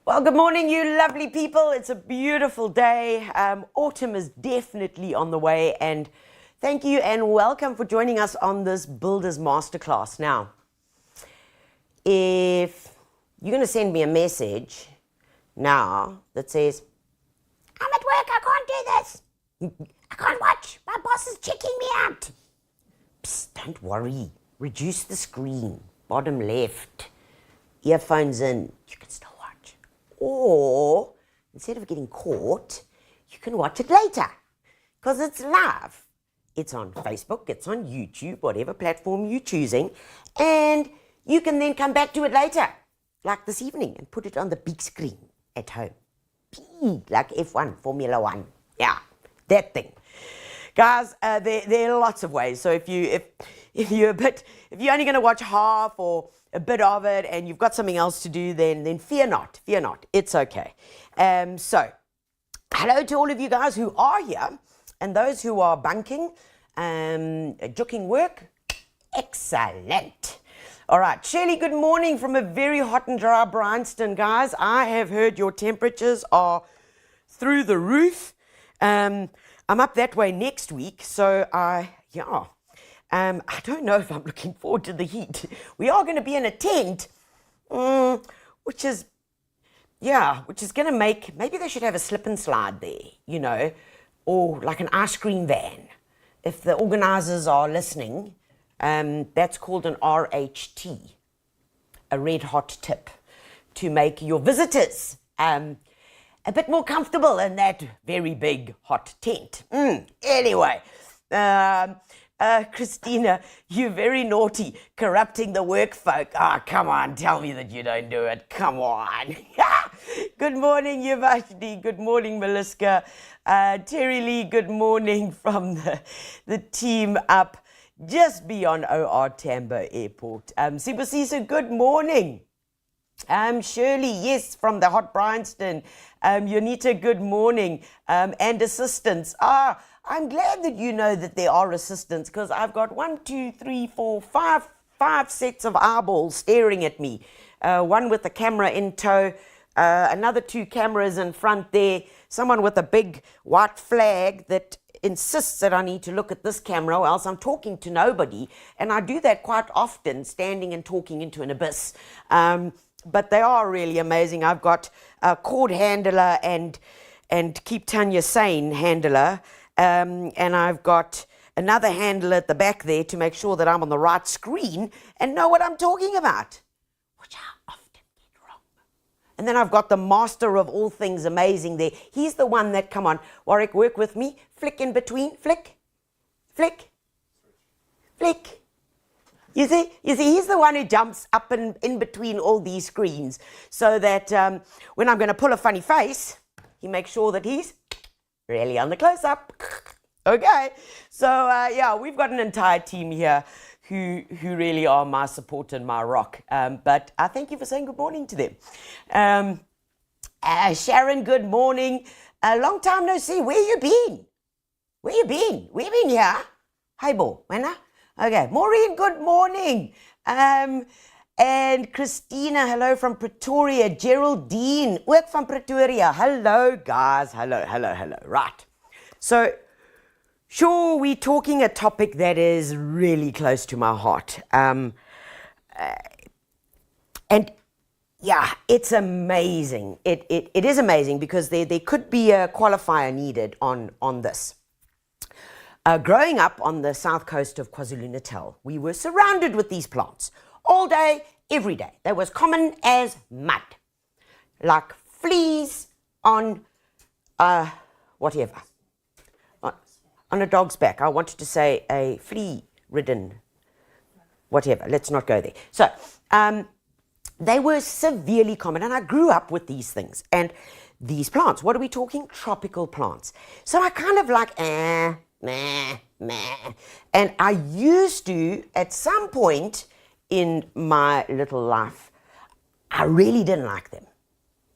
Well, good morning, you lovely people. It's a beautiful day. Autumn is definitely on the way, and thank you and welcome for joining us on this Builders Masterclass. Now, if you're going to send me a message now that says, I'm at work, I can't do this, I can't watch, my boss is checking me out. Psst, don't worry. Reduce the screen, bottom left, earphones in, you can still watch. Or, instead of getting caught, you can watch it later, because it's live. It's on Facebook, it's on YouTube, whatever platform you're choosing, and you can then come back to it later, like this evening, and put it on the big screen at home. Big, like F1, Formula 1. Yeah, that thing. Guys, there are lots of ways. So if you're only going to watch half or a bit of it, and you've got something else to do, then fear not, it's okay. So, hello to all of you guys who are here, and those who are bunking, joking work, excellent. All right, Shirley, good morning from a very hot and dry Bryanston, guys. I have heard your temperatures are through the roof. I'm up that way next week, so I don't know if I'm looking forward to the heat. We are going to be in a tent, which is going to make, maybe they should have a slip and slide there, or like an ice cream van. If the organizers are listening, that's called an RHT, a red hot tip, to make your visitors a bit more comfortable in that very big hot tent. Anyway, Christina, you're very naughty, corrupting the work folk. Come on, tell me that you don't do it. Come on. Good morning, Yuvashni. Good morning, Melissa. Terry Lee, good morning from the team up just beyond OR Tambo Airport. Sibusisa, good morning. Shirley, yes, from the hot Bryanston. Yonita, good morning. And assistants. I'm glad that you know that there are assistants, because I've got 5 sets of eyeballs staring at me. One with the camera in tow, another 2 cameras in front there, someone with a big white flag that insists that I need to look at this camera or else I'm talking to nobody. And I do that quite often, standing and talking into an abyss. But they are really amazing. I've got a cord handler and keep Tanya sane handler. And I've got another handler at the back there to make sure that I'm on the right screen and know what I'm talking about, which I often get wrong. And then I've got the master of all things amazing there. He's the one that, come on, Warwick, work with me. Flick in between, flick, flick, flick. You see, he's the one who jumps up and in between all these screens, so that when I'm going to pull a funny face, he makes sure that he's really on the close-up. Okay, so we've got an entire team here who really are my support and my rock. But I thank you for saying good morning to them. Sharon, good morning. A long time no see. Where you been? Where you been here? Hi, Bo. Wena? Okay, Maureen, good morning. And Christina, hello from Pretoria. Geraldine, work from Pretoria. Hello, guys. Hello. Right. So, sure, we're talking a topic that is really close to my heart. And yeah, it's amazing. It is amazing, because there could be a qualifier needed on this. Growing up on the south coast of KwaZulu-Natal, we were surrounded with these plants all day, every day. They were as common as mud, like fleas on whatever, on a dog's back. I wanted to say a flea-ridden, whatever. Let's not go there. So they were severely common, and I grew up with these things. And these plants, what are we talking? Tropical plants. So I kind of like, and I used to, at some point in my little life, I really didn't like them.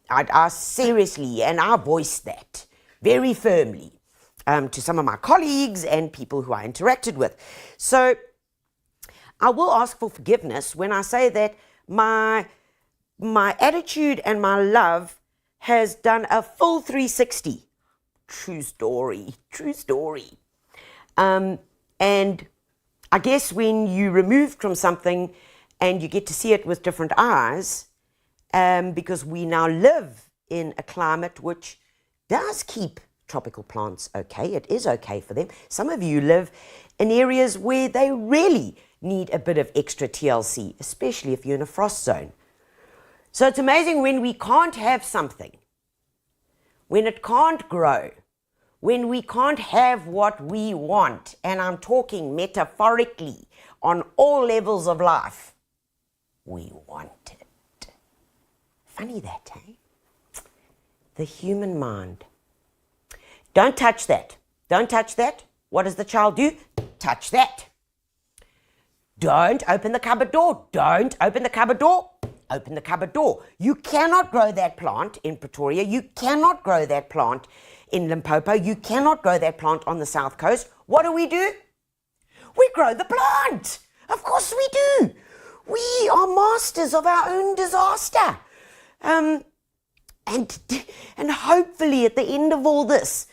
I seriously, and I voiced that very firmly to some of my colleagues and people who I interacted with. So I will ask for forgiveness when I say that my attitude and my love has done a full 360. True story, true story. And I guess when you removed from something and you get to see it with different eyes, because we now live in a climate which does keep tropical plants okay. It is okay for them. Some of you live in areas where they really need a bit of extra TLC, especially if you're in a frost zone. So it's amazing when we can't have something, when it can't grow, when we can't have what we want, and I'm talking metaphorically on all levels of life, we want it. Funny that, eh? The human mind. Don't touch that. Don't touch that. What does the child do? Touch that. Don't open the cupboard door. Don't open the cupboard door. Open the cupboard door. You cannot grow that plant in Pretoria. You cannot grow that plant in Limpopo. You cannot grow that plant on the South Coast. What do? We grow the plant. Of course we do. We are masters of our own disaster. And hopefully at the end of all this,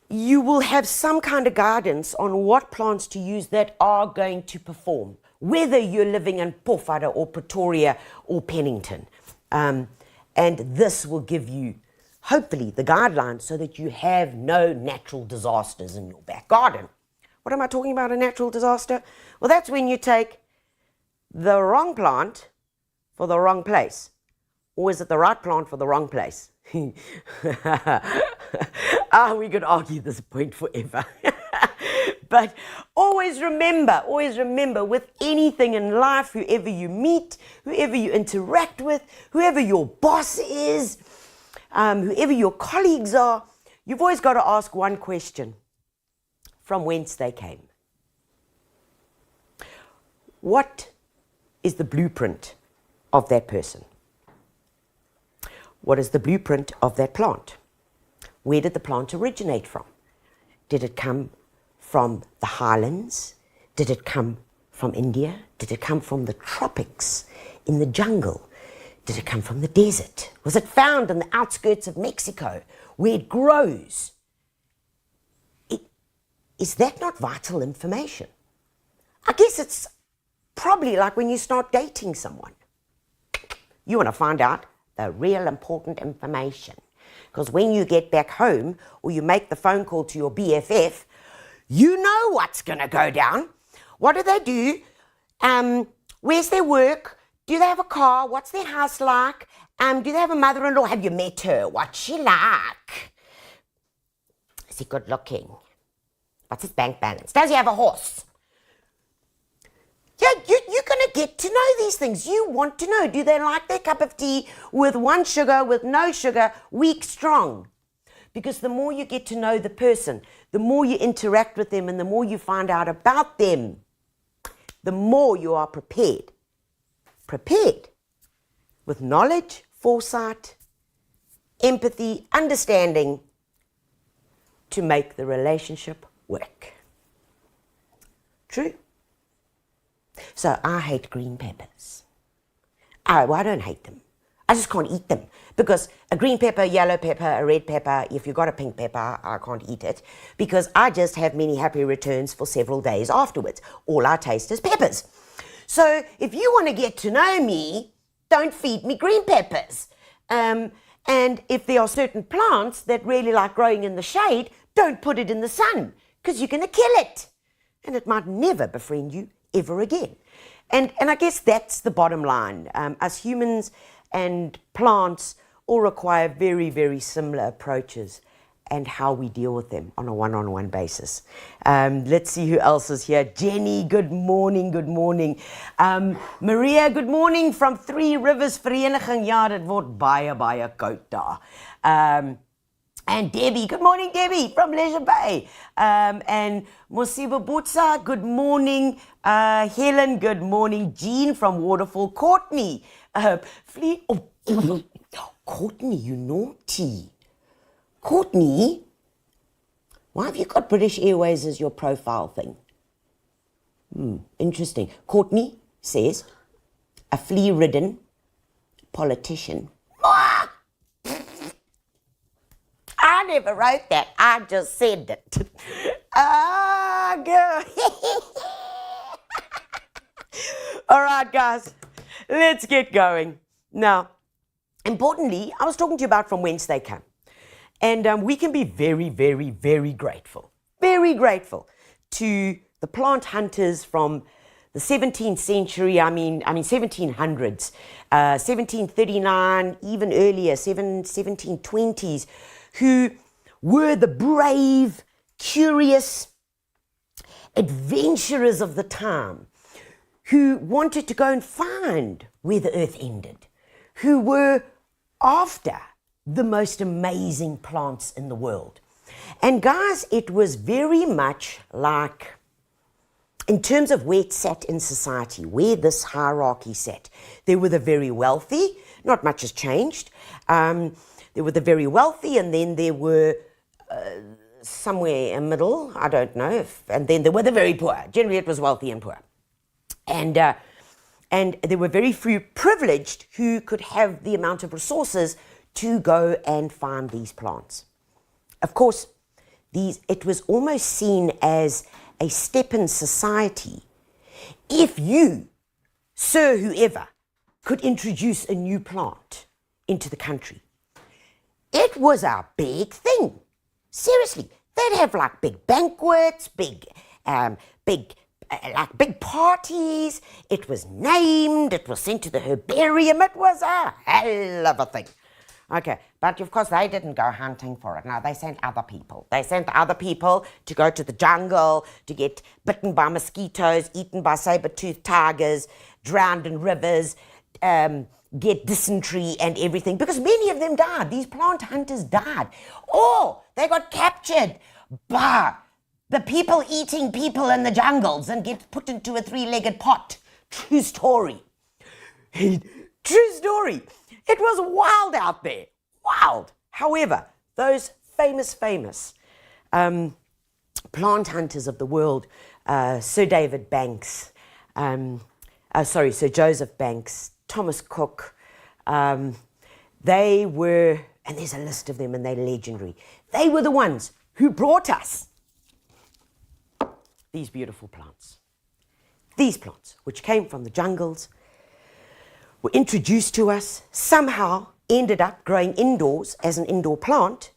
you will have some kind of guidance on what plants to use that are going to perform, whether you're living in Pofadder or Pretoria or Pennington. And this will give you, hopefully, the guidelines so that you have no natural disasters in your back garden. What am I talking about, a natural disaster? Well, that's when you take the wrong plant for the wrong place. Or is it the right plant for the wrong place? We could argue this point forever. But always remember with anything in life, whoever you meet, whoever you interact with, whoever your boss is, whoever your colleagues are, you've always got to ask one question: from whence they came. What is the blueprint of that person? What is the blueprint of that plant? Where did the plant originate from? Did it come from the highlands? Did it come from India? Did it come from the tropics, in the jungle? Did it come from the desert? Was it found on the outskirts of Mexico, where it grows? Is that not vital information? I guess it's probably like when you start dating someone. You want to find out the real important information. Because when you get back home or you make the phone call to your BFF, you know what's going to go down. What do? Where's their work? Do they have a car? What's their house like? Do they have a mother-in-law? Have you met her? What's she like? Is he good looking? What's his bank balance? Does he have a horse? Yeah, you're going to get to know these things. You want to know, do they like their cup of tea with one sugar, with no sugar, weak, strong? Because the more you get to know the person, the more you interact with them and the more you find out about them, the more you are prepared. Prepared with knowledge, foresight, empathy, understanding to make the relationship work. True? So I hate green peppers. I don't hate them. I just can't eat them. Because a green pepper, yellow pepper, a red pepper, if you've got a pink pepper, I can't eat it. Because I just have many happy returns for several days afterwards. All I taste is peppers. So if you want to get to know me, don't feed me green peppers. And if there are certain plants that really like growing in the shade, don't put it in the sun, because you're going to kill it. And it might never befriend you ever again. And I guess that's the bottom line. Us humans and plants all require very, very similar approaches and how we deal with them on a one-on-one basis. Let's see who else is here. Jenny, good morning, good morning. Maria, good morning from Three Rivers Vereniging. Ja, dit word baie, baie koud daar. And Debbie, good morning, Debbie, from Leisure Bay. And Mosiba Butsa, good morning. Helen, good morning. Jean from Waterfall. Courtney, Courtney, you naughty. Courtney, why have you got British Airways as your profile thing? Interesting. Courtney says, a flea-ridden politician. never wrote that. I just said it. Ah, girl. All right, guys, let's get going. Now, importantly, I was talking to you about from whence they come. And we can be very, very, very grateful to the plant hunters from the 17th century, 1700s, 1739, even earlier, 1720s, who were the brave, curious adventurers of the time, who wanted to go and find where the earth ended, who were after the most amazing plants in the world. And guys, it was very much like, in terms of where it sat in society, where this hierarchy sat, there were the very wealthy, not much has changed. There were the very wealthy, and then there were somewhere in the middle, I don't know, and then there were the very poor. Generally it was wealthy and poor. And there were very few privileged who could have the amount of resources to go and find these plants. Of course, it was almost seen as a step in society if you, sir, whoever, could introduce a new plant into the country. It was a big thing. Seriously, they'd have like big banquets, big parties. It was named, it was sent to the herbarium. It was a hell of a thing. Okay, but of course they didn't go hunting for it. No, they sent other people. They sent other people to go to the jungle, to get bitten by mosquitoes, eaten by saber-toothed tigers, drowned in rivers, get dysentery and everything, because many of them died. These plant hunters died. Or they got captured by the people eating people in the jungles and get put into a three-legged pot. True story. True story. It was wild out there. Wild. However, those famous plant hunters of the world, Sir Joseph Banks, Thomas Cook, they were, and there's a list of them and they're legendary, they were the ones who brought us these beautiful plants. These plants, which came from the jungles, were introduced to us, somehow ended up growing indoors as an indoor plant.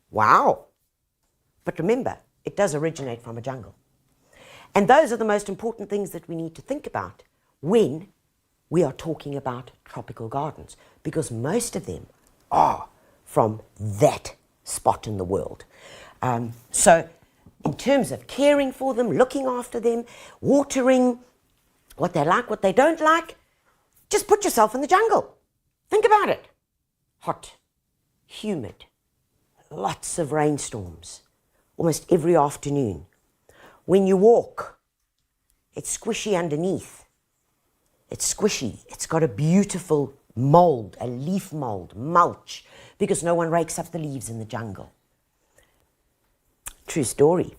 Wow. But remember, it does originate from a jungle. And those are the most important things that we need to think about when we are talking about tropical gardens, because most of them are from that spot in the world. So in terms of caring for them, looking after them, watering, what they like, what they don't like, just put yourself in the jungle. Think about it. Hot, humid, lots of rainstorms, almost every afternoon. When you walk, it's squishy underneath. It's squishy. It's got a beautiful mold, a leaf mold, mulch, because no one rakes up the leaves in the jungle. True story.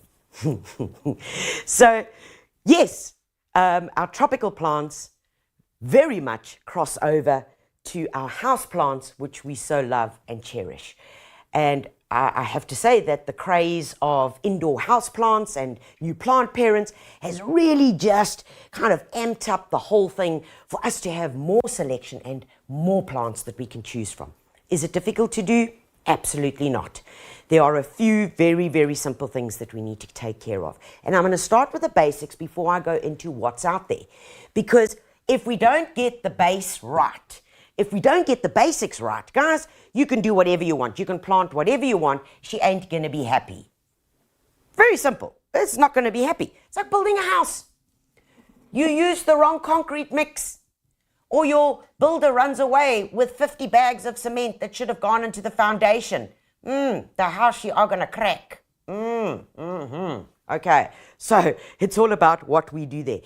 So, yes, our tropical plants very much cross over to our house plants, which we so love and cherish. And I have to say that the craze of indoor house plants and new plant parents has really just kind of amped up the whole thing for us to have more selection and more plants that we can choose from. Is it difficult to do? Absolutely not. There are a few very, very simple things that we need to take care of. And I'm going to start with the basics before I go into what's out there. Because if we don't get the base right, if we don't get the basics right, guys, you can do whatever you want. You can plant whatever you want. She ain't going to be happy. Very simple. It's not going to be happy. It's like building a house. You use the wrong concrete mix, or your builder runs away with 50 bags of cement that should have gone into the foundation. The house you are going to crack. Okay, so it's all about what we do there.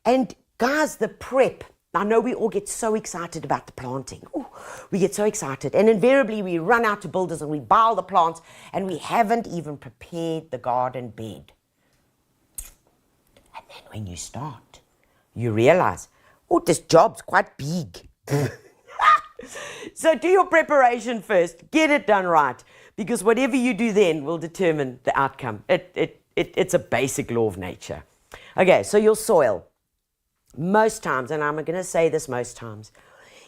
And guys, the prep. I know we all get so excited about the planting. Ooh, we get so excited. And invariably we run out to builders and we buy all the plants and we haven't even prepared the garden bed. And then when you start, you realize, oh, this job's quite big. So do your preparation first. Get it done right. because whatever you do then will determine the outcome. It's a basic law of nature. Okay, so your soil, most times, and I'm going to say this most times,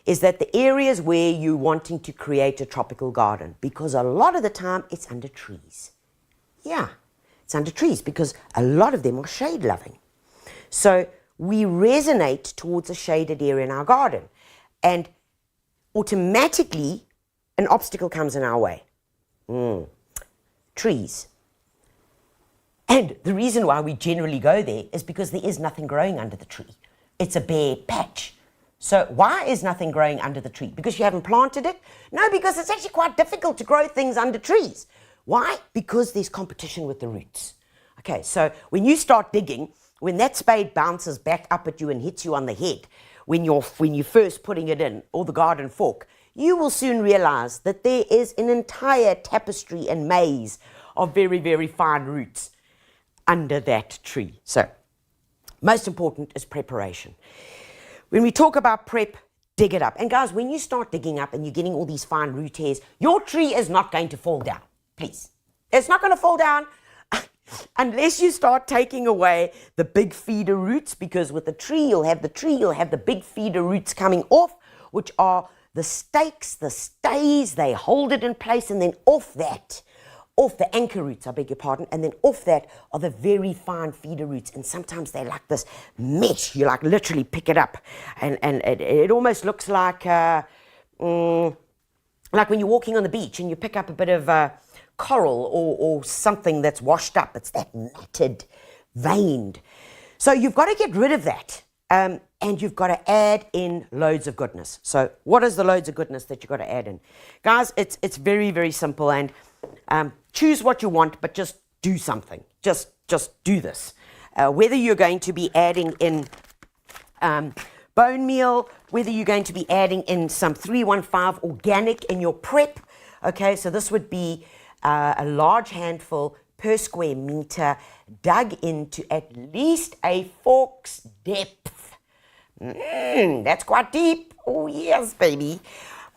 is that the areas where you're wanting to create a tropical garden, because a lot of the time it's under trees. Yeah, it's under trees because a lot of them are shade loving. So we resonate towards a shaded area in our garden, and automatically an obstacle comes in our way. Trees. And the reason why we generally go there is because there is nothing growing under the tree. It's a bare patch. So why is nothing growing under the tree? Because you haven't planted it? No, because it's actually quite difficult to grow things under trees. Why? Because there's competition with the roots. Okay, so when you start digging, when that spade bounces back up at you and hits you on the head, when you're first putting it in, or the garden fork, you will soon realize that there is an entire tapestry and maze of very, very fine roots under that tree. So, most important is preparation. When we talk about prep, dig it up. And guys, when you start digging up and you're getting all these fine root hairs, your tree is not going to fall down. Please. It's not going to fall down unless you start taking away the big feeder roots, because with the tree, you'll have the big feeder roots coming off, which are the stakes, the stays, they hold it in place, and then off the anchor roots, I beg your pardon, and then off that are the very fine feeder roots, and sometimes they're like this mesh. You like literally pick it up, and it almost looks like when you're walking on the beach and you pick up a bit of coral or something that's washed up. It's that matted, veined. So you've got to get rid of that, and you've got to add in loads of goodness. So what is the loads of goodness that you've got to add in? Guys, it's very, very simple, and choose what you want, but just do something. Just do this. Whether you're going to be adding in bone meal, whether you're going to be adding in some 315 organic in your prep. Okay, so this would be a large handful per square meter, dug into at least a fork's depth. That's quite deep. Oh yes, baby.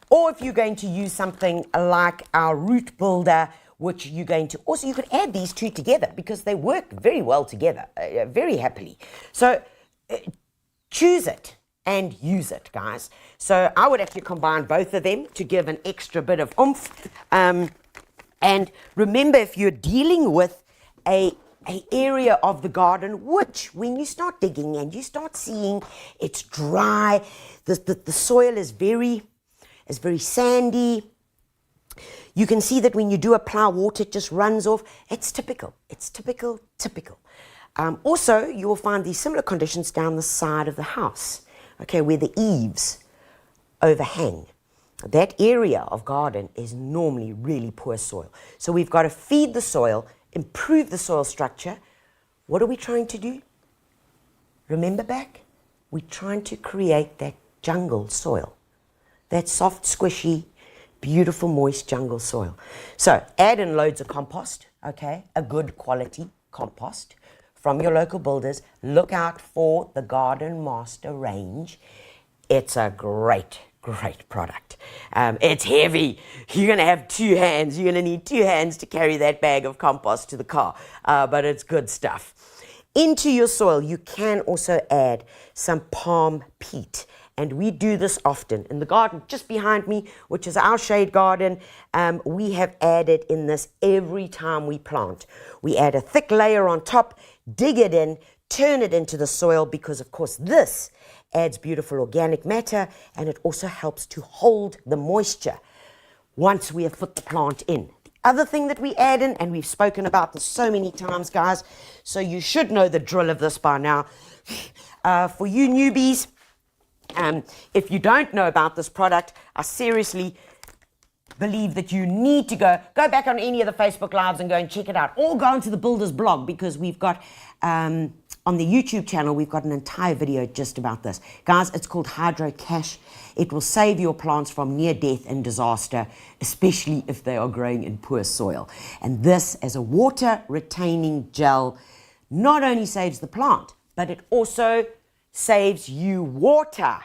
Or if you're going to use something like our root builder, which you're going to also, you could add these two together because they work very well together, very happily. So choose it and use it, guys. So I would actually combine both of them to give an extra bit of oomph. And remember, if you're dealing with a area of the garden, which when you start digging and you start seeing it's dry, the soil is very sandy. You can see that when you do apply water, it just runs off. It's typical. It's typical. Also, you will find these similar conditions down the side of the house, okay, where the eaves overhang. That area of garden is normally really poor soil. So we've got to feed the soil, improve the soil structure. What are we trying to do? Remember back? We're trying to create that jungle soil, that soft, squishy, beautiful, moist jungle soil. So add in loads of compost, okay, a good quality compost from your local builders. Look out for the Garden Master range. It's a great product. It's heavy. You're going to have two hands. You're going to need two hands to carry that bag of compost to the car, but it's good stuff. Into your soil, you can also add some palm peat. And we do this often. In the garden just behind me, which is our shade garden, we have added in this every time we plant. We add a thick layer on top, dig it in, turn it into the soil, because of course this adds beautiful organic matter, and it also helps to hold the moisture once we have put the plant in. The other thing that we add in, and we've spoken about this so many times, guys, so you should know the drill of this by now. For you newbies, if you don't know about this product, I seriously believe that you need to go back on any of the Facebook Lives and go and check it out, or go onto the Builder's blog, because we've got on the YouTube channel, we've got an entire video just about this. Guys, it's called Hydro Cash. It will save your plants from near death and disaster, especially if they are growing in poor soil. And this, as a water retaining gel, not only saves the plant, but it also saves you water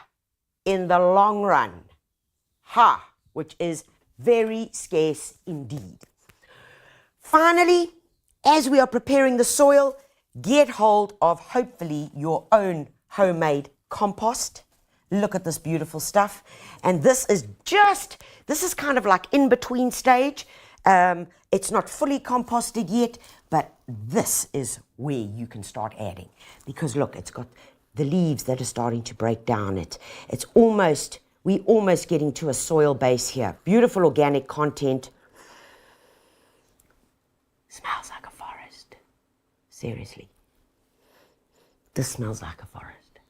in the long run. Which is very scarce indeed. Finally, as we are preparing the soil, get hold of hopefully your own homemade compost. Look at this beautiful stuff. And this is kind of like in between stage. It's not fully composted yet, but this is where you can start adding. Because look, it's got the leaves that are starting to break down. We're almost getting to a soil base here. Beautiful organic content. Smells like a forest. Seriously. This smells like a forest.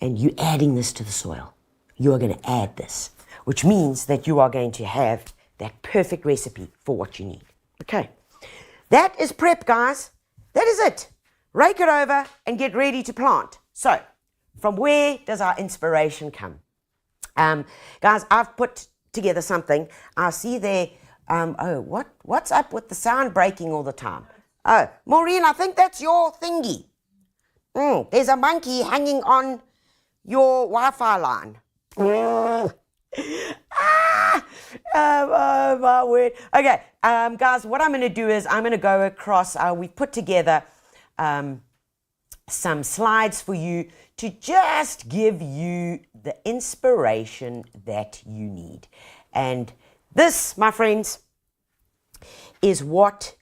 And you're adding this to the soil. You are going to add this, which means that you are going to have that perfect recipe for what you need. Okay. That is prep, guys. That is it. Rake it over and get ready to plant. So, from where does our inspiration come? Guys, I've put together something. I see there, what's up with the sound breaking all the time? Oh, Maureen, I think that's your thingy. There's a monkey hanging on your Wi-Fi line. Oh my word. Okay, guys, what I'm going to do is I'm going to go across, we've put together some slides for you to just give you the inspiration that you need. And this, my friends, is what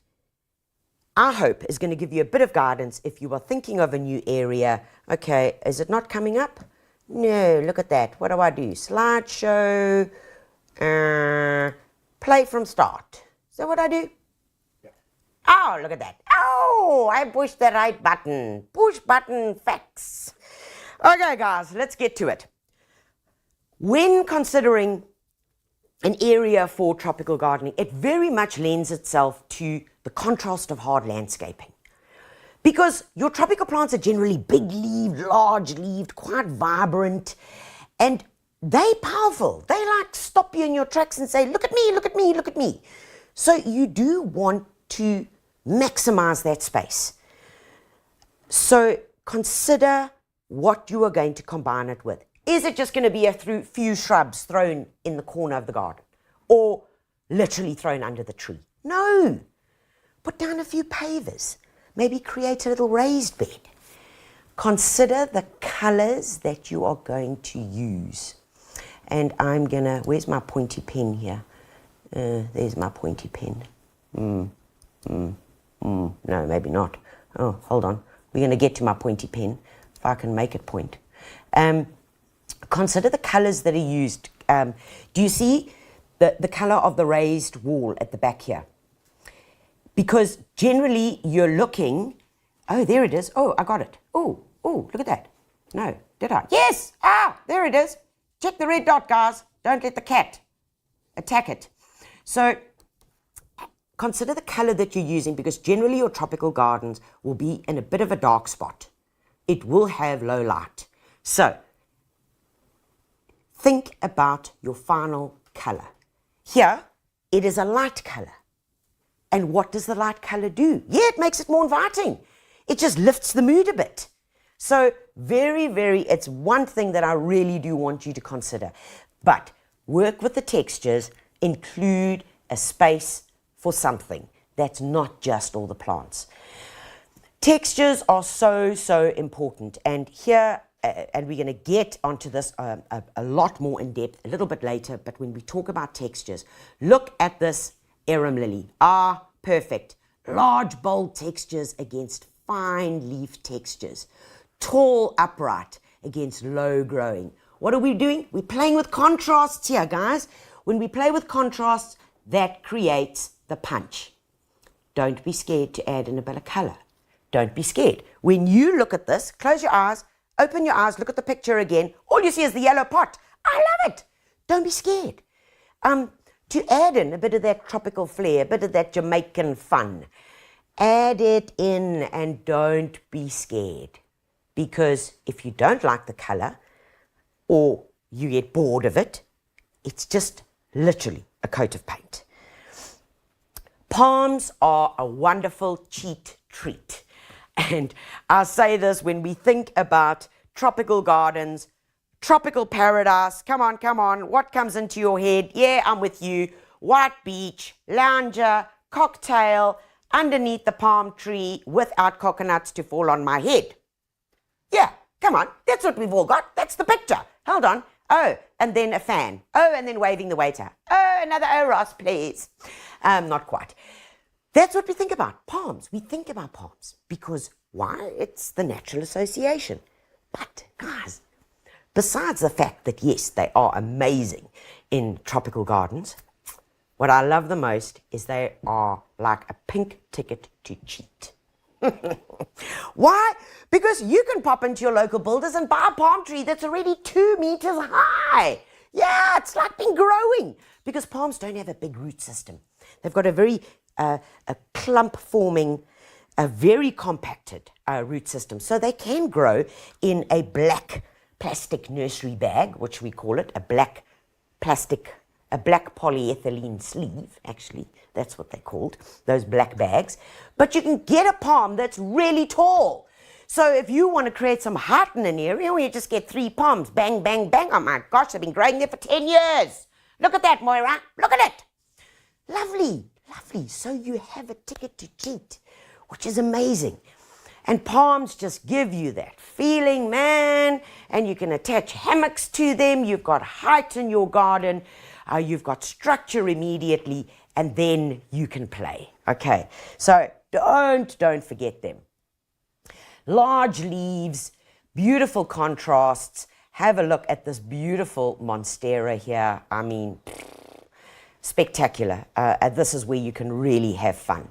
I hope is going to give you a bit of guidance if you are thinking of a new area. Okay, is it not coming up? No, look at that. What do I do? Slideshow, play from start. Is that what I do? Yeah. Oh, look at that. Oh, I pushed the right button. Push button facts. Okay, guys, let's get to it. When considering an area for tropical gardening, it very much lends itself to the contrast of hard landscaping. Because your tropical plants are generally big-leaved, large-leaved, quite vibrant, and they're powerful. They like stop you in your tracks and say, look at me, look at me, look at me. So you do want to maximize that space. So consider what you are going to combine it with. Is it just going to be a few shrubs thrown in the corner of the garden? Or literally thrown under the tree? No. Put down a few pavers. Maybe create a little raised bed. Consider the colors that you are going to use. And I'm going to, where's my pointy pen here? There's my pointy pen. No, maybe not. Oh, hold on. We're going to get to my pointy pen, if I can make it point. Consider the colors that are used. Do you see the color of the raised wall at the back here? Because generally you're looking, oh, there it is. Oh, I got it. Oh, look at that. No, did I? Yes! There it is. Check the red dot, guys. Don't let the cat attack it. So consider the color that you're using, because generally your tropical gardens will be in a bit of a dark spot. It will have low light. So think about your final color. Here, it is a light color. And what does the light color do? Yeah, it makes it more inviting. It just lifts the mood a bit. So it's one thing that I really do want you to consider. But work with the textures, include a space for something. That's not just all the plants. Textures are so important. And here, and we're going to get onto this a lot more in depth a little bit later, but when we talk about textures, look at this arum lily. Perfect. Large, bold textures against fine leaf textures. Tall, upright against low growing. What are we doing? We're playing with contrasts here, guys. When we play with contrasts, that creates the punch. Don't be scared to add in a bit of color. Don't be scared. When you look at this, close your eyes, open your eyes, look at the picture again. All you see is the yellow pot. I love it. Don't be scared. To add in a bit of that tropical flair, a bit of that Jamaican fun, add it in and don't be scared. Because if you don't like the color or you get bored of it, it's just literally a coat of paint. Palms are a wonderful cheat treat. And I say this when we think about tropical gardens, tropical paradise. Come on. What comes into your head? Yeah, I'm with you. White beach, lounger, cocktail, underneath the palm tree without coconuts to fall on my head. Yeah, come on, that's what we've all got. That's the picture. Hold on. Oh, and then a fan. Oh, and then waving the waiter. Oh, another Ross, please. Not quite. That's what we think about, palms. We think about palms because why? It's the natural association. But guys, besides the fact that yes, they are amazing in tropical gardens, what I love the most is they are like a pink ticket to cheat. Why? Because you can pop into your local builders and buy a palm tree that's already 2 meters high. Yeah, it's like been growing because palms don't have a big root system. They've got a very a clump forming, a very compacted root system. So they can grow in a black plastic nursery bag, which we call it, a black polyethylene sleeve, actually, that's what they're called, those black bags. But you can get a palm that's really tall. So if you want to create some height in an area where you just get 3 palms, bang, bang, bang, oh my gosh, they've been growing there for 10 years. Look at that, Moira, look at it. Lovely, lovely. So you have a ticket to cheat, which is amazing. And palms just give you that feeling, man, and you can attach hammocks to them. You've got height in your garden. You've got structure immediately, and then you can play. Okay, so don't forget them. Large leaves, beautiful contrasts. Have a look at this beautiful monstera here. I mean, spectacular. This is where you can really have fun.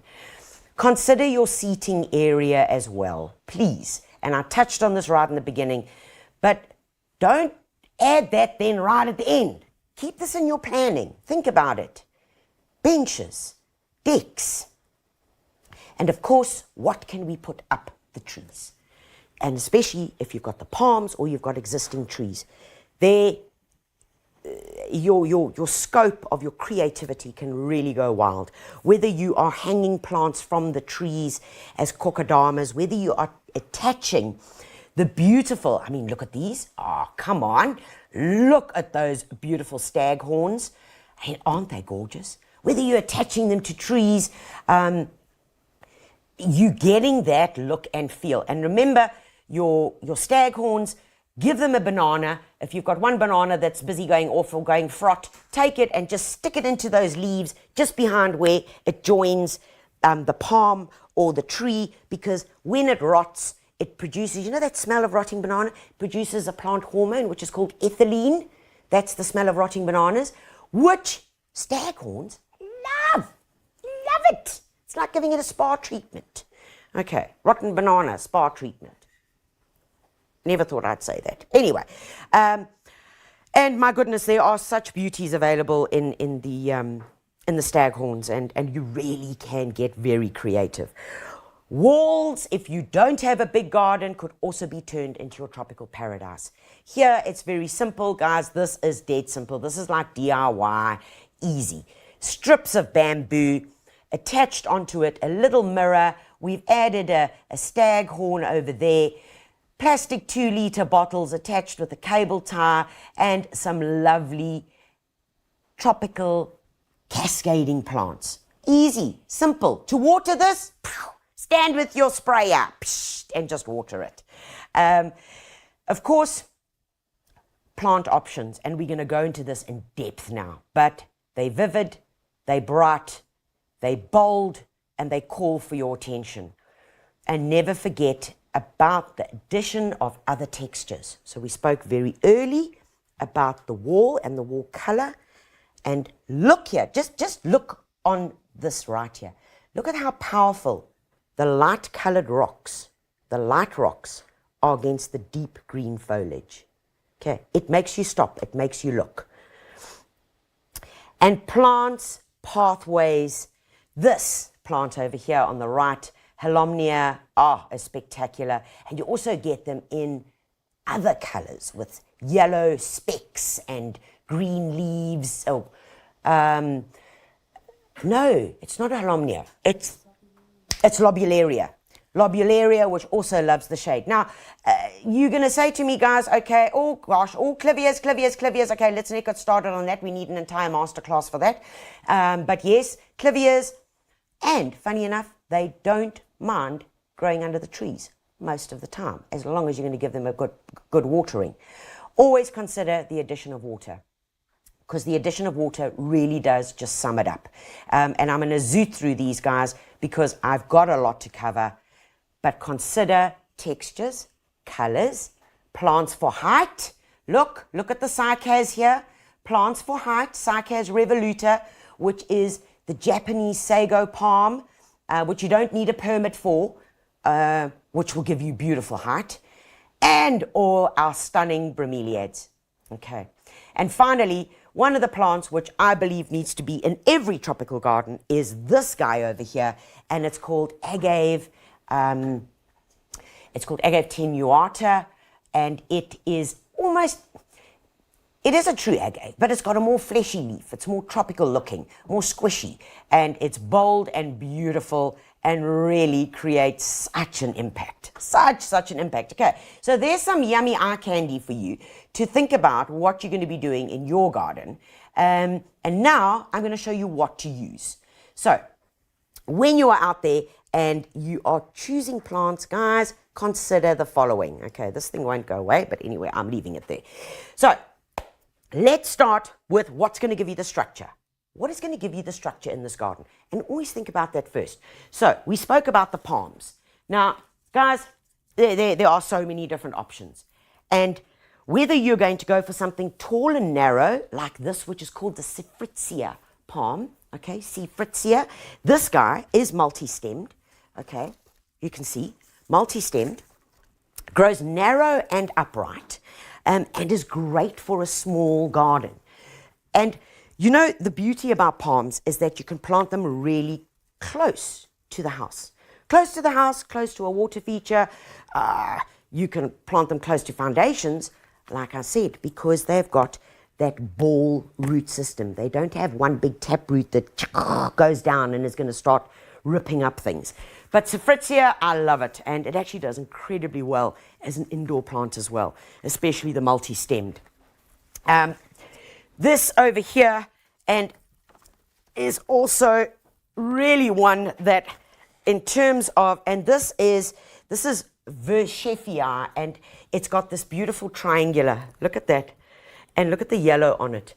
Consider your seating area as well, please. And I touched on this right in the beginning, but don't add that then right at the end. Keep this in your planning. Think about it. Benches, decks, and of course, what can we put up the trees? And especially if you've got the palms or you've got existing trees, there, your scope of your creativity can really go wild. Whether you are hanging plants from the trees as kokodamas, whether you are attaching the beautiful, I mean, look at these. Oh, come on. Look at those beautiful stag horns. Hey, aren't they gorgeous? Whether you're attaching them to trees, you're getting that look and feel. And remember, your stag horns, give them a banana. If you've got one banana that's busy going off or going frot, take it and just stick it into those leaves just behind where it joins the palm or the tree, because when it rots, it produces, you know that smell of rotting banana? It produces a plant hormone, which is called ethylene. That's the smell of rotting bananas, which staghorns love. Love it. It's like giving it a spa treatment. Okay, rotten banana, spa treatment. Never thought I'd say that. Anyway, and my goodness, there are such beauties available in the staghorns, and you really can get very creative. Walls, if you don't have a big garden, could also be turned into your tropical paradise. Here, it's very simple, guys. This is dead simple. This is like DIY, easy. Strips of bamboo, attached onto it, a little mirror. We've added a staghorn over there. Plastic 2-liter bottles attached with a cable tie, and some lovely tropical cascading plants. Easy, simple. To water this, stand with your sprayer and just water it. Of course, plant options, and we're going to go into this in depth now, but they're vivid, they're bright, they're bold, and they call for your attention. And never forget about the addition of other textures. So we spoke very early about the wall and the wall color. And look here, just look on this right here. Look at how powerful the light colored rocks, the light rocks, are against the deep green foliage. Okay, it makes you stop, it makes you look. And plants, pathways, this plant over here on the right, Halomnia, is spectacular. And you also get them in other colors with yellow specks and green leaves. No, it's not a Halomnia. It's Lobularia. Lobularia, which also loves the shade. Now, you're going to say to me, guys, okay, oh gosh, all clivias. Okay, let's not get started on that. We need an entire masterclass for that. But yes, clivias. And funny enough, they don't mind growing under the trees most of the time, as long as you're going to give them a good watering. Always consider the addition of water, because the addition of water really does just sum it up. And I'm going to zoot through these guys because I've got a lot to cover, but consider textures, colors, plants for height. Look at the cycas here. Plants for height, Cycas revoluta, which is the Japanese sago palm, which you don't need a permit for, which will give you beautiful height, and all our stunning bromeliads. Okay. And finally, one of the plants which I believe needs to be in every tropical garden is this guy over here, and it's called agave. It's called agave tenuata, and it is a true agave, but it's got a more fleshy leaf. It's more tropical looking, more squishy, and it's bold and beautiful and really creates such an impact. Such an impact. Okay, so there's some yummy eye candy for you to think about what you're going to be doing in your garden. And now I'm going to show you what to use. So when you are out there and you are choosing plants, guys, consider the following. Okay, this thing won't go away, but anyway, I'm leaving it there. So let's start with what's going to give you the structure. What is going to give you the structure in this garden? And always think about that first. So we spoke about the palms. Now, guys, there are so many different options. And whether you're going to go for something tall and narrow, like this, which is called the Sifritzia palm, okay, Sifritzia. This guy is multi-stemmed, okay, you can see, multi-stemmed, grows narrow and upright, and is great for a small garden. And you know, the beauty about palms is that you can plant them really close to the house. Close to the house, close to a water feature. You can plant them close to foundations, like I said, because they've got that ball root system. They don't have one big tap root that goes down and is going to start ripping up things. But Sifritzia, I love it, and it actually does incredibly well as an indoor plant as well, especially the multi-stemmed. This over here and is also really one that in terms of, and this is Verscheffia, and it's got this beautiful triangular, look at that, and look at the yellow on it.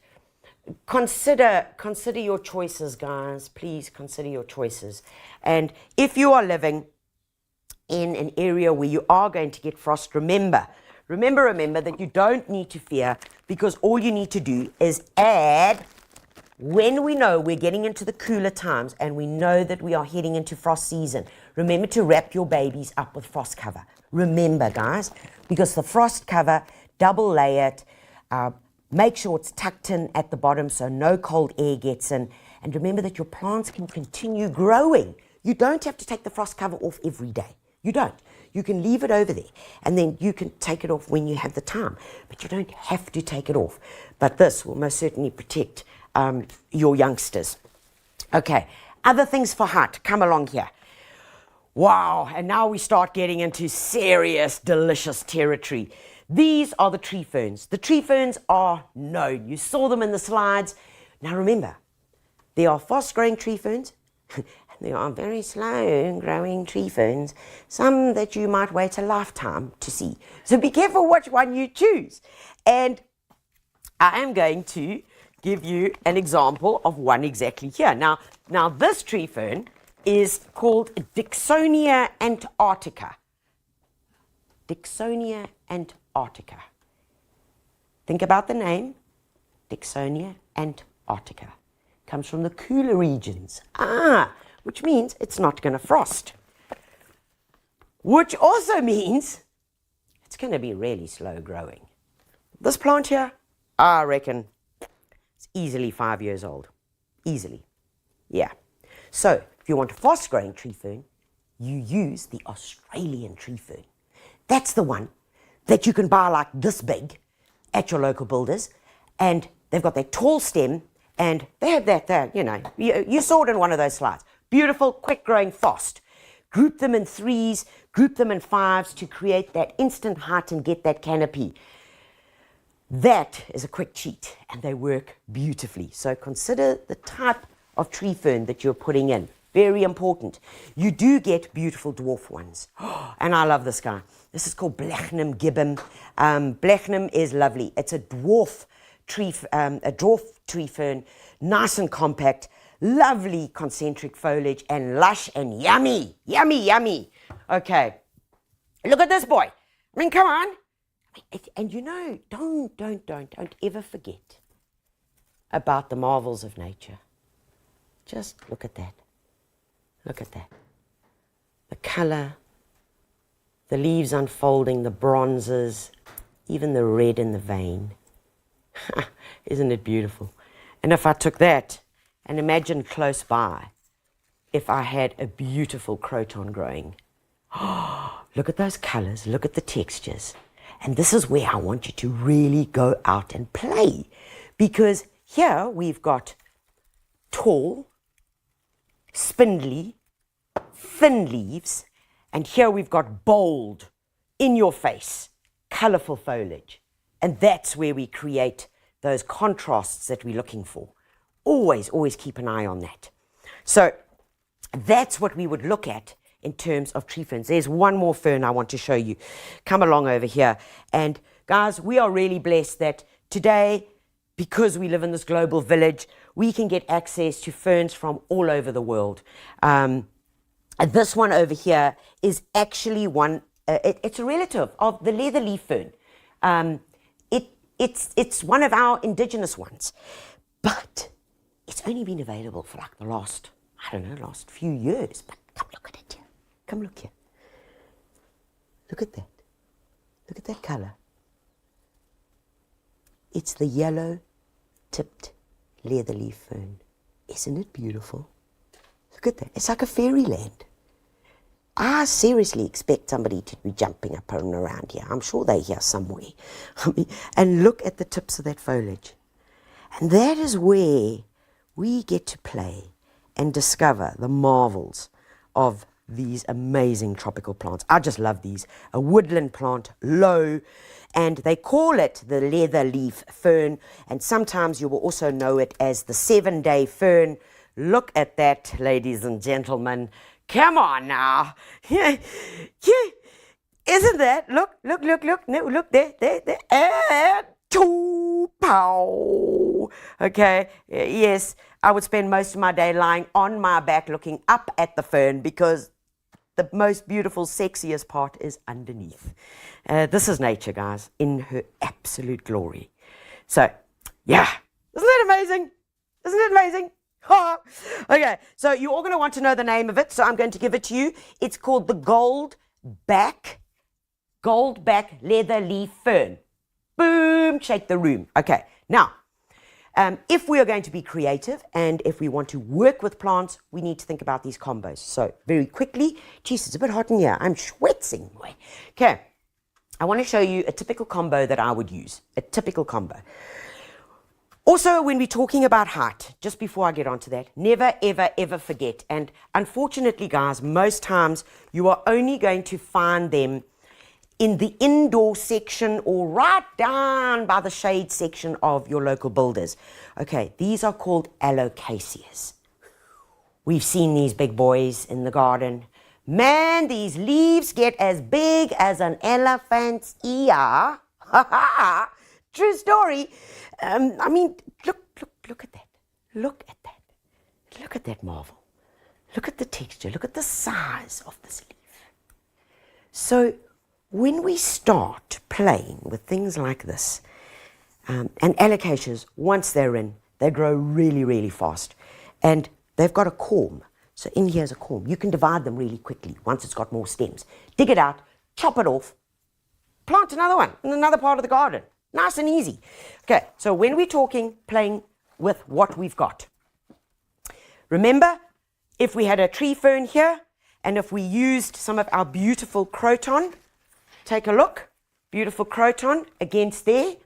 Consider your choices, guys. Please consider your choices. And if you are living in an area where you are going to get frost, remember that you don't need to fear, because all you need to do is add, when we know we're getting into the cooler times and we know that we are heading into frost season, remember to wrap your babies up with frost cover. Remember, guys, because the frost cover, double layer it, make sure it's tucked in at the bottom so no cold air gets in. And remember that your plants can continue growing. You don't have to take the frost cover off every day. You don't. You can leave it over there, and then you can take it off when you have the time. But you don't have to take it off. But this will most certainly protect your youngsters. Okay, other things for height. Come along here. Wow, and now we start getting into serious, delicious territory. These are the tree ferns. The tree ferns are known. You saw them in the slides. Now remember, there are fast-growing tree ferns, and there are very slow-growing tree ferns, some that you might wait a lifetime to see. So be careful which one you choose. And I am going to give you an example of one exactly here. Now this tree fern is called Dicksonia antarctica. Dicksonia antarctica. Think about the name, Dicksonia antarctica. Comes from the cooler regions. Which means it's not going to frost. Which also means it's going to be really slow growing. This plant here, I reckon, it's easily 5 years old. Easily. Yeah. So, if you want a fast-growing tree fern, you use the Australian tree fern. That's the one that you can buy like this big at your local builders, and they've got that tall stem, and they have that, you saw it in one of those slides. Beautiful, quick-growing, fast. Group them in 3s, group them in 5s to create that instant height and get that canopy. That is a quick cheat, and they work beautifully. So consider the type of tree fern that you're putting in. Very important. You do get beautiful dwarf ones. And I love this guy. This is called Blechnum gibbon. Blechnum is lovely. It's a dwarf tree fern, nice and compact, lovely concentric foliage, and lush and yummy. Yummy, yummy. Okay. Look at this boy. I mean, come on. And you know, don't ever forget about the marvels of nature. Just look at that. Look at that. The color, the leaves unfolding, the bronzes, even the red in the vein. Isn't it beautiful? And if I took that and imagined close by, if I had a beautiful croton growing, look at those colors, look at the textures. And this is where I want you to really go out and play, because here we've got tall, spindly, thin leaves, and here we've got bold, in your face, colorful foliage. And that's where we create those contrasts that we're looking for. Always, always keep an eye on that. So that's what we would look at in terms of tree ferns. There's one more fern I want to show you. Come along over here. And guys, we are really blessed that today, because we live in this global village, we can get access to ferns from all over the world. This one over here is actually one, it's a relative of the leatherleaf fern. It's one of our indigenous ones, but it's only been available for like the last few years. But come look at it here. Come look here. Look at that. Look at that color. It's the yellow-tipped leatherleaf fern. Isn't it beautiful? Look at that. It's like a fairyland. I seriously expect somebody to be jumping up and around here. I'm sure they're here somewhere. And look at the tips of that foliage. And that is where we get to play and discover the marvels of these amazing tropical plants. I just love these. A woodland plant, low, and they call it the leatherleaf fern, and sometimes you will also know it as the 7-day fern. Look at that, ladies and gentlemen. Come on now. Yeah. Isn't that? Look. No, look there. And pow. Okay, yes, I would spend most of my day lying on my back looking up at the fern, because the most beautiful, sexiest part is underneath. This is nature, guys, in her absolute glory. So, yeah, isn't that amazing? Isn't it amazing? Okay, so you're all going to want to know the name of it, so I'm going to give it to you. It's called the goldback leatherleaf fern. Boom, shake the room. Okay, now, if we are going to be creative and if we want to work with plants, we need to think about these combos. So very quickly, geez, it's a bit hot in here. I'm schwitzing. Okay, I want to show you a typical combo that I would use, a typical combo. Also, when we're talking about height, just before I get onto that, never, ever, ever forget. And unfortunately, guys, most times you are only going to find them in the indoor section or right down by the shade section of your local builders. Okay, these are called alocaceas. We've seen these big boys in the garden. Man, these leaves get as big as an elephant's ear. True story. I mean, look at that. Look at that. Look at that marvel. Look at the texture. Look at the size of this leaf. So when we start playing with things like this, and alocaceas, once they're in, they grow really, really fast. And they've got a corm. So in here's a corm. You can divide them really quickly once it's got more stems. Dig it out, chop it off, plant another one in another part of the garden. Nice and easy. Okay, so when we're talking playing with what we've got, remember, if we had a tree fern here, and if we used some of our beautiful croton, take a look, beautiful croton against there.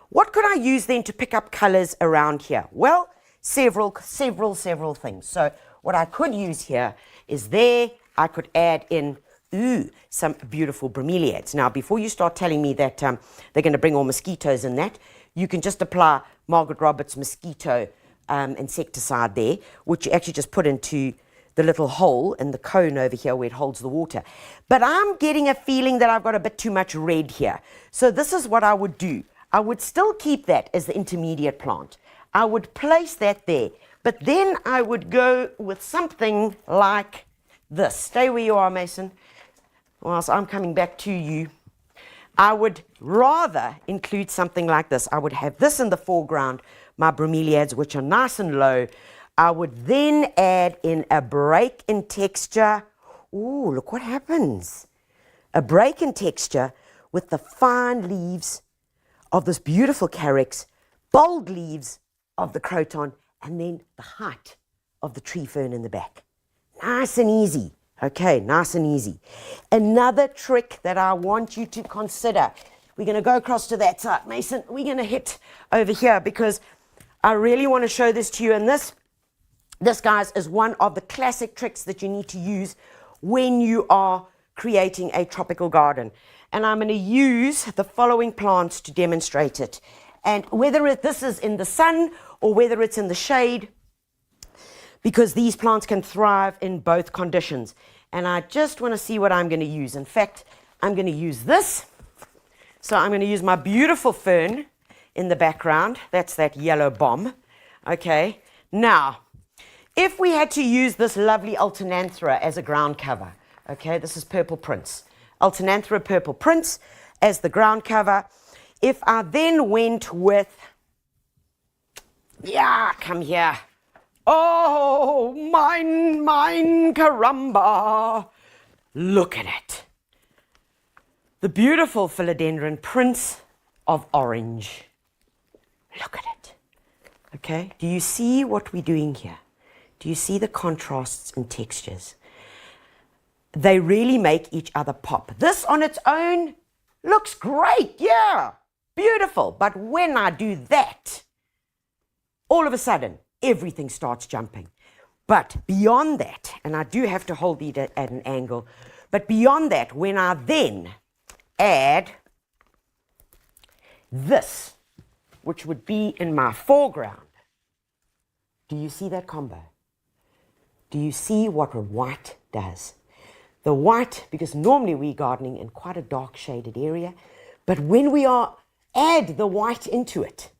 What could I use then to pick up colors around here? Well, several things. So what I could use here is I could add in some beautiful bromeliads. Now, before you start telling me that they're going to bring all mosquitoes in that, you can just apply Margaret Roberts mosquito insecticide there, which you actually just put into the little hole in the cone over here where it holds the water. But I'm getting a feeling that I've got a bit too much red here. So this is what I would do. I would still keep that as the intermediate plant. I would place that there. But then I would go with something like this. Stay where you are, Mason, whilst I'm coming back to you. I would rather include something like this. I would have this in the foreground, my bromeliads, which are nice and low. I would then add in a break in texture. Ooh, look what happens. A break in texture with the fine leaves of this beautiful carex, bold leaves of the croton, and then the height of the tree fern in the back. Nice and easy. Okay, nice and easy. Another trick that I want you to consider. We're going to go across to that side. Mason, we're going to hit over here because I really want to show this to you. And this, guys, is one of the classic tricks that you need to use when you are creating a tropical garden. And I'm going to use the following plants to demonstrate it. And whether this is in the sun or whether it's in the shade, because these plants can thrive in both conditions. And I just want to see what I'm going to use. In fact, I'm going to use this. So I'm going to use my beautiful fern in the background. That's that yellow bomb. Okay. Now, if we had to use this lovely alternanthera as a ground cover, okay, this is Purple Prince. Alternanthera Purple Prince as the ground cover. If I then went with, come here. Oh, mine caramba. Look at it. The beautiful philodendron, Prince of Orange. Look at it. Okay, do you see what we're doing here? Do you see the contrasts and textures? They really make each other pop. This on its own looks great, yeah, beautiful. But when I do that, all of a sudden, everything starts jumping. But beyond that, and I do have to hold it at an angle, but beyond that, when I then add this, which would be in my foreground, do you see that combo? Do you see what white does? The white, because normally we're gardening in quite a dark shaded area, but when we add the white into it,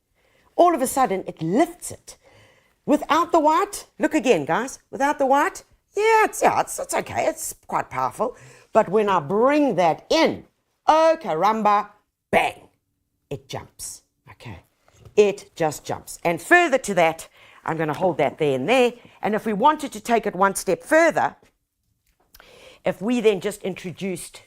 all of a sudden it lifts it. Without the white, look again, guys. Without the white, it's okay. It's quite powerful. But when I bring that in, oh caramba, bang, it jumps. Okay, it just jumps. And further to that, I'm going to hold that there and there. And if we wanted to take it one step further, if we then just introduced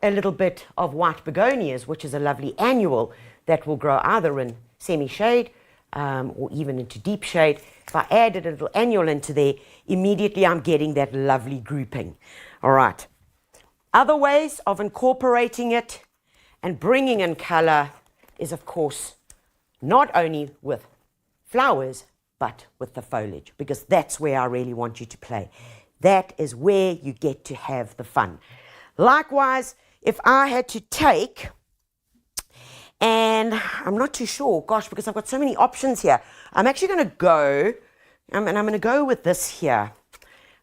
a little bit of white begonias, which is a lovely annual that will grow either in semi-shade or even into deep shade. If I added a little annual into there, immediately I'm getting that lovely grouping. All right. Other ways of incorporating it and bringing in color is, of course, not only with flowers, but with the foliage, because that's where I really want you to play. That is where you get to have the fun. Likewise, if I had to take, and I'm not too sure, gosh, because I've got so many options here. I'm actually going to go, and I'm going to go with this here.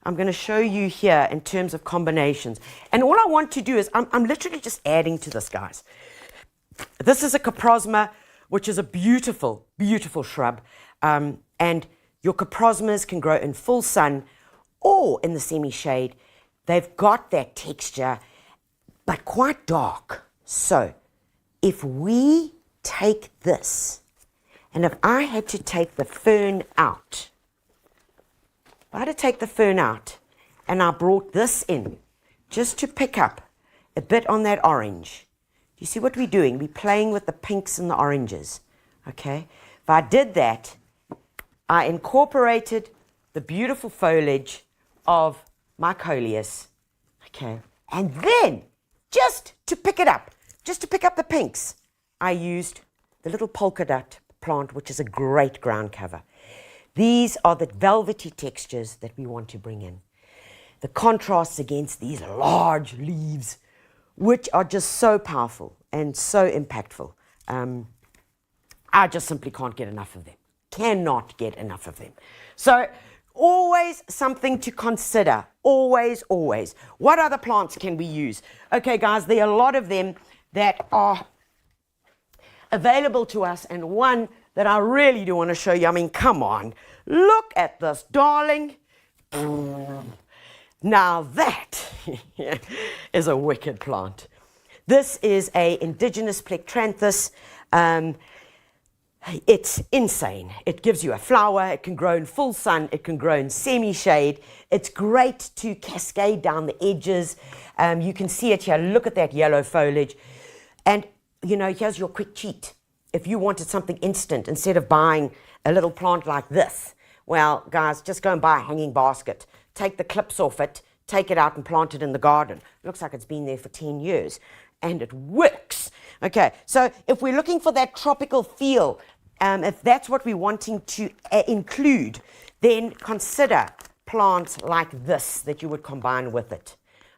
I'm going to show you here in terms of combinations. And all I want to do is, I'm literally just adding to this, guys. This is a coprosma, which is a beautiful, beautiful shrub. And your coprosmas can grow in full sun or in the semi-shade. They've got that texture, but quite dark. So if we take this, and if I had to take the fern out, and I brought this in just to pick up a bit on that orange. Do you see what we're doing? We're playing with the pinks and the oranges, okay? If I did that, I incorporated the beautiful foliage of my coleus, okay? And then, just to pick it up, just to pick up the pinks, I used the little polka dot plant, which is a great ground cover. These are the velvety textures that we want to bring in. The contrasts against these large leaves, which are just so powerful and so impactful. I just simply can't get enough of them. Cannot get enough of them. So always something to consider. Always, always. What other plants can we use? Okay, guys, there are a lot of them that are available to us, and one that I really do want to show you. I mean, come on. Look at this, darling. Now that is a wicked plant. This is a indigenous plectranthus. It's insane. It gives you a flower. It can grow in full sun. It can grow in semi-shade. It's great to cascade down the edges. You can see it here. Look at that yellow foliage. And, you know, here's your quick cheat. If you wanted something instant, instead of buying a little plant like this, well, guys, just go and buy a hanging basket. Take the clips off it, take it out and plant it in the garden. It looks like it's been there for 10 years. And it works. Okay, so if we're looking for that tropical feel, if that's what we're wanting to include, then consider plants like this that you would combine with it.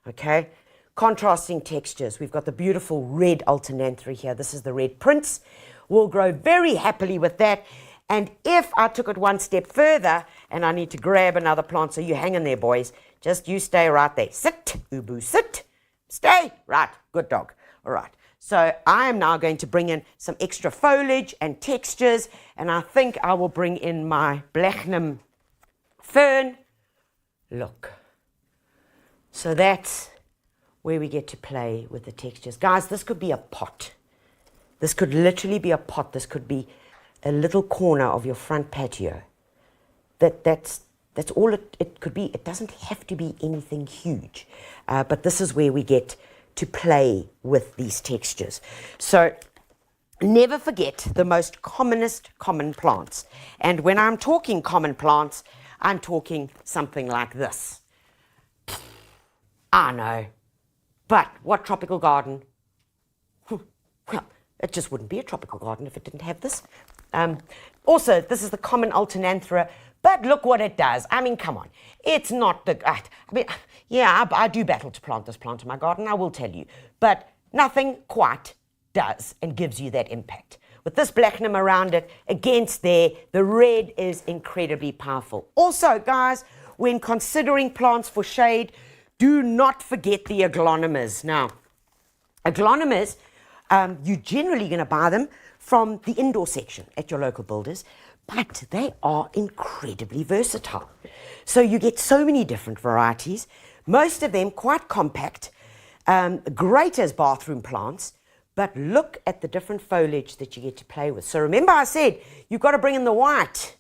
Okay, contrasting textures. We've got the beautiful red alternanthera here. This is the red prince. We'll grow very happily with that. And if I took it one step further and I need to grab another plant, so you hang in there, boys, just you stay right there. Sit, Ubu, sit. Stay. Right. Good dog. All right. So I am now going to bring in some extra foliage and textures, and I think I will bring in my Blechnum fern. Look. So that's where we get to play with the textures. Guys, this could be a pot. This could literally be a pot. This could be a little corner of your front patio. That's all it could be. It doesn't have to be anything huge. But this is where we get to play with these textures. So never forget the most commonest common plants. And when I'm talking common plants, I'm talking something like this. I know. But what tropical garden? Well, it just wouldn't be a tropical garden if it didn't have this. Also, this is the common alternanthera, but look what it does. I mean, come on. It's not the... I mean, yeah, I do battle to plant this plant in my garden, I will tell you. But nothing quite does and gives you that impact. With this Blechnum around it, against there, the red is incredibly powerful. Also, guys, when considering plants for shade, do not forget the aglaonomas. Now, aglaonomas, you're generally going to buy them from the indoor section at your local builders, but they are incredibly versatile. So you get so many different varieties, most of them quite compact, great as bathroom plants, but look at the different foliage that you get to play with. So remember I said, you've got to bring in the white.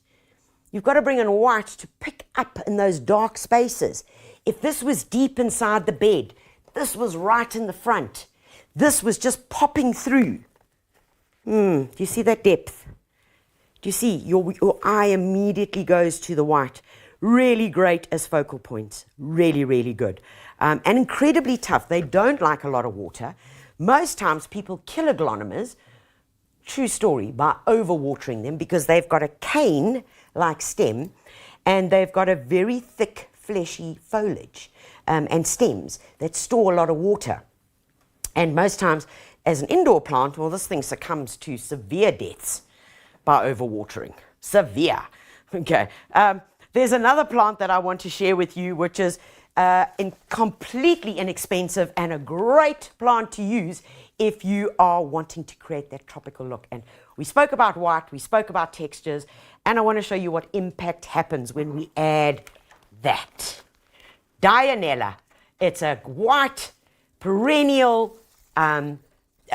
You've got to bring in white to pick up in those dark spaces. If this was deep inside the bed, this was right in the front. This was just popping through. Do you see that depth? Do you see? Your eye immediately goes to the white. Really great as focal points. Really, really good. And incredibly tough. They don't like a lot of water. Most times people kill aglaonomas, true story, by overwatering them because they've got a cane-like stem and they've got a very thick, fleshy foliage and stems that store a lot of water. And most times, as an indoor plant, well, this thing succumbs to severe deaths by overwatering. Severe. Okay. There's another plant that I want to share with you, which is completely inexpensive and a great plant to use if you are wanting to create that tropical look. And we spoke about white, we spoke about textures, and I want to show you what impact happens when we add that. Dianella. It's a white, perennial,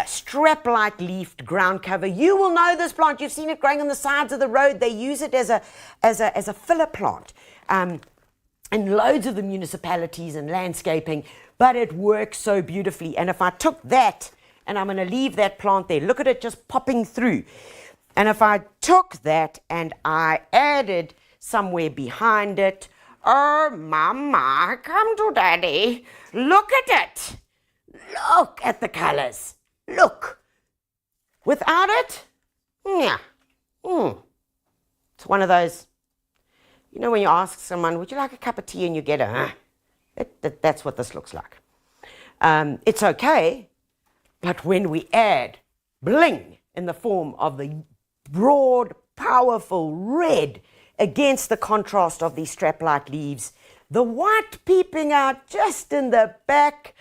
strap-like leafed ground cover. You will know this plant. You've seen it growing on the sides of the road. They use it as a filler plant in loads of the municipalities and landscaping, but it works so beautifully. And if I took that, and I'm going to leave that plant there, look at it just popping through. And if I took that and I added somewhere behind it, oh, mama, come to daddy. Look at it. Look at the colors. Look. Without it, yeah. It's one of those, you know, when you ask someone, would you like a cup of tea, and you get a, that's what this looks like. It's okay, but when we add bling in the form of the broad, powerful red against the contrast of these strap-like leaves. The white peeping out just in the back.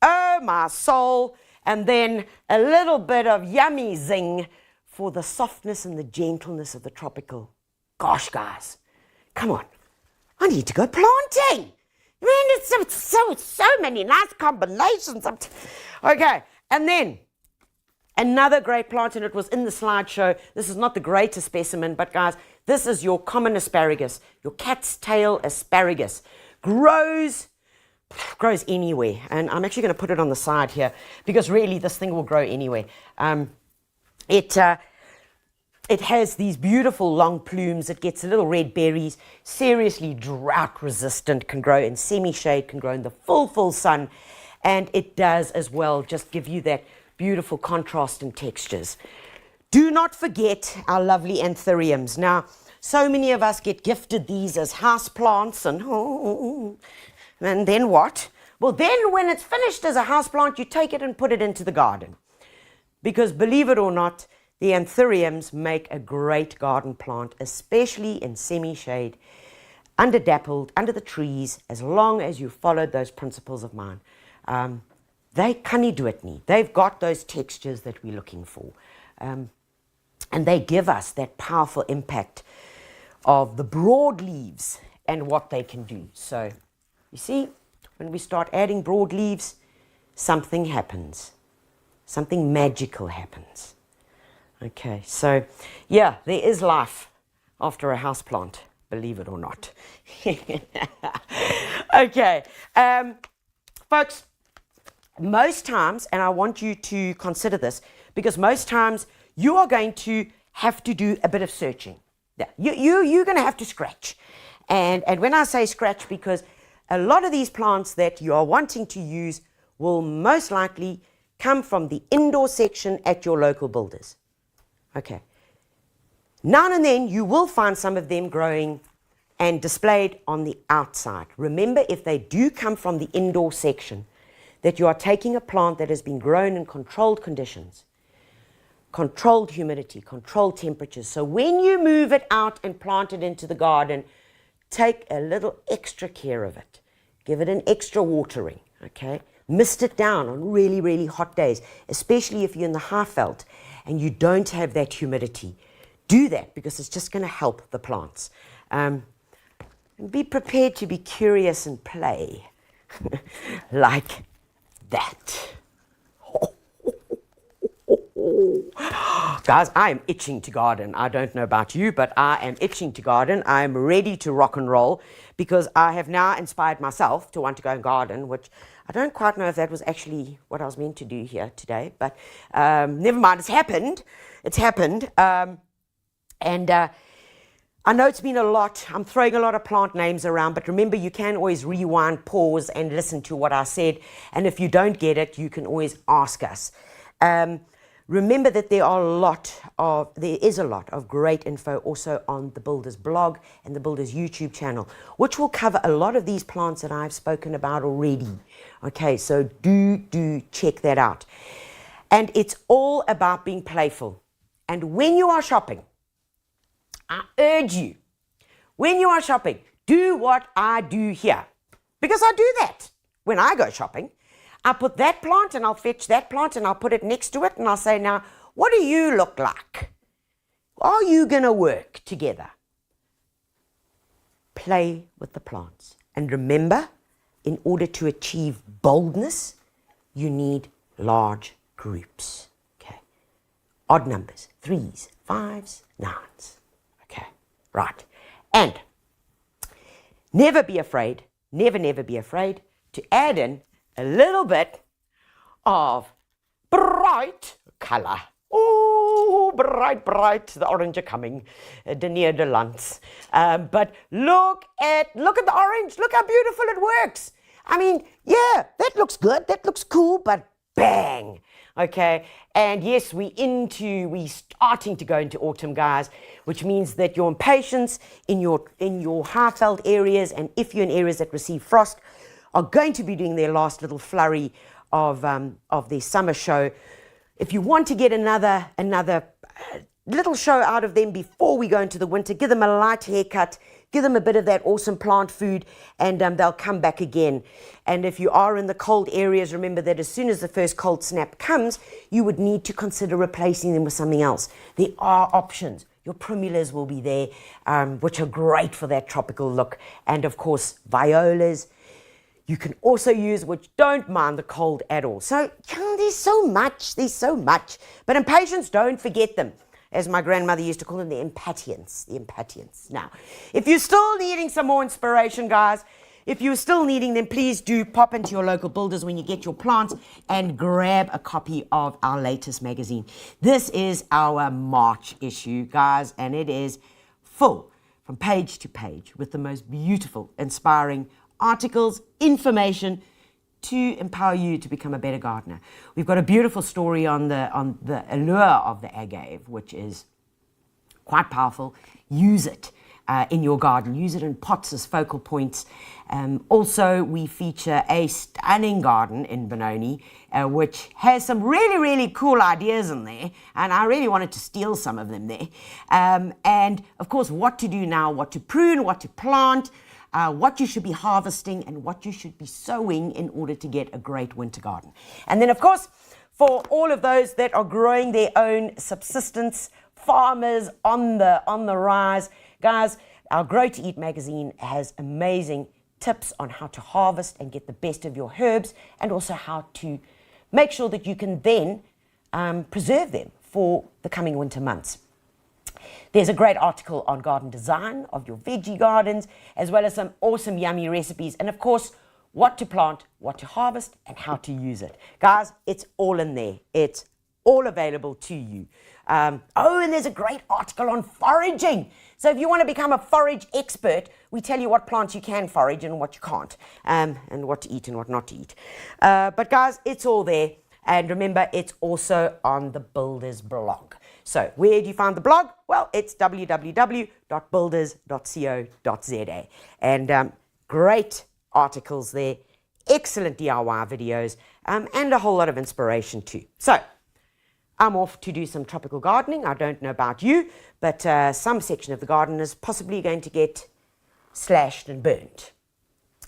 Oh, my soul. And then a little bit of yummy zing for the softness and the gentleness of the tropical. Gosh, guys, come on. I need to go planting. I mean, it's so many nice combinations. Okay, and then another great plant, and it was in the slideshow. This is not the greatest specimen, but guys, this is your common asparagus, your cat's tail asparagus. Grows anywhere. And I'm actually going to put it on the side here because really this thing will grow anywhere. It has these beautiful long plumes. It gets little red berries, seriously drought resistant, can grow in semi-shade, can grow in the full sun. And it does as well just give you that beautiful contrast and textures. Do not forget our lovely anthuriums. Now, so many of us get gifted these as house plants and then what? Well, then when it's finished as a house plant, you take it and put it into the garden. Because believe it or not, the anthuriums make a great garden plant, especially in semi-shade, underdappled, under the trees, as long as you followed those principles of mine. They canny do it nie. They've got those textures that we're looking for. And they give us that powerful impact of the broad leaves and what they can do. So, you see, when we start adding broad leaves, something happens. Something magical happens. Okay, so, yeah, there is life after a houseplant, believe it or not. Okay, folks, most times, and I want you to consider this, because most times you are going to have to do a bit of searching. Yeah, you're going to have to scratch. And when I say scratch, because a lot of these plants that you are wanting to use will most likely come from the indoor section at your local builders. Okay. Now and then you will find some of them growing and displayed on the outside. Remember, if they do come from the indoor section, that you are taking a plant that has been grown in controlled conditions, controlled humidity, controlled temperatures. So when you move it out and plant it into the garden, take a little extra care of it. Give it an extra watering, okay? Mist it down on really, really hot days, especially if you're in the high veld and you don't have that humidity. Do that because it's just going to help the plants. And be prepared to be curious and play like that. Guys, I am itching to garden. I don't know about you, but I am itching to garden. I am ready to rock and roll because I have now inspired myself to want to go and garden, which I don't quite know if that was actually what I was meant to do here today, but never mind, it's happened. It's happened. And I know it's been a lot. I'm throwing a lot of plant names around, but remember, you can always rewind, pause, and listen to what I said. And if you don't get it, you can always ask us. Remember that there is a lot of great info also on the Builders blog and the Builders YouTube channel, which will cover a lot of these plants that I've spoken about already. Okay, so do check that out. And it's all about being playful. And when you are shopping, I urge you, when you are shopping, do what I do here. Because I do that when I go shopping. I put that plant and I'll fetch that plant and I'll put it next to it and I'll say, now, what do you look like? Are you going to work together? Play with the plants. And remember, in order to achieve boldness, you need large groups. Okay. Odd numbers, 3s, 5s, 9s. Okay, right. And never be afraid, never be afraid to add in a little bit of bright color. Oh, bright, the orange are coming, Denier de Lance. But look at the orange, look how beautiful it works. I mean, yeah, that looks good, that looks cool, but bang, okay? And yes, we starting to go into autumn, guys, which means that your impatience in your high-veld areas, and if you're in areas that receive frost, are going to be doing their last little flurry of their summer show. If you want to get another little show out of them before we go into the winter. Give them a light haircut, give them a bit of that awesome plant food, and they'll come back again. And if you are in the cold areas, remember that as soon as the first cold snap comes, you would need to consider replacing them with something else. There are options. Your primulas will be there, which are great for that tropical look. And of course, violas. You can also use, which don't mind the cold at all. So there's so much. But impatiens, don't forget them. As my grandmother used to call them, the impatiens. Now, if you're still needing some more inspiration, guys, if you're still needing them, please do pop into your local builders when you get your plants and grab a copy of our latest magazine. This is our March issue, guys, and it is full from page to page with the most beautiful, inspiring articles, information to empower you to become a better gardener. We've got a beautiful story on the allure of the agave, which is quite powerful. Use it in your garden. Use it in pots as focal points. Also, we feature a stunning garden in Benoni, which has some really, really cool ideas in there, and I really wanted to steal some of them there. And, of course, what to do now, what to prune, what to plant, what you should be harvesting, and what you should be sowing in order to get a great winter garden. And then, of course, for all of those that are growing their own subsistence, farmers on the rise, guys, our Grow to Eat magazine has amazing tips on how to harvest and get the best of your herbs, and also how to make sure that you can then preserve them for the coming winter months. There's a great article on garden design of your veggie gardens, as well as some awesome yummy recipes, and of course, what to plant, what to harvest, and how to use it. Guys, it's all in there. It's all available to you. And there's a great article on foraging. So if you want to become a forage expert, we tell you what plants you can forage and what you can't, and what to eat and what not to eat. But guys, it's all there. And remember, it's also on the Builders blog. So where do you find the blog? Well, it's www.builders.co.za. And great articles there, excellent DIY videos, and a whole lot of inspiration too. So I'm off to do some tropical gardening. I don't know about you, but some section of the garden is possibly going to get slashed and burnt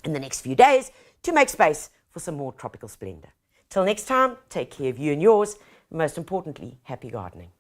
in the next few days to make space for some more tropical splendor. Till next time, take care of you and yours, and most importantly, happy gardening.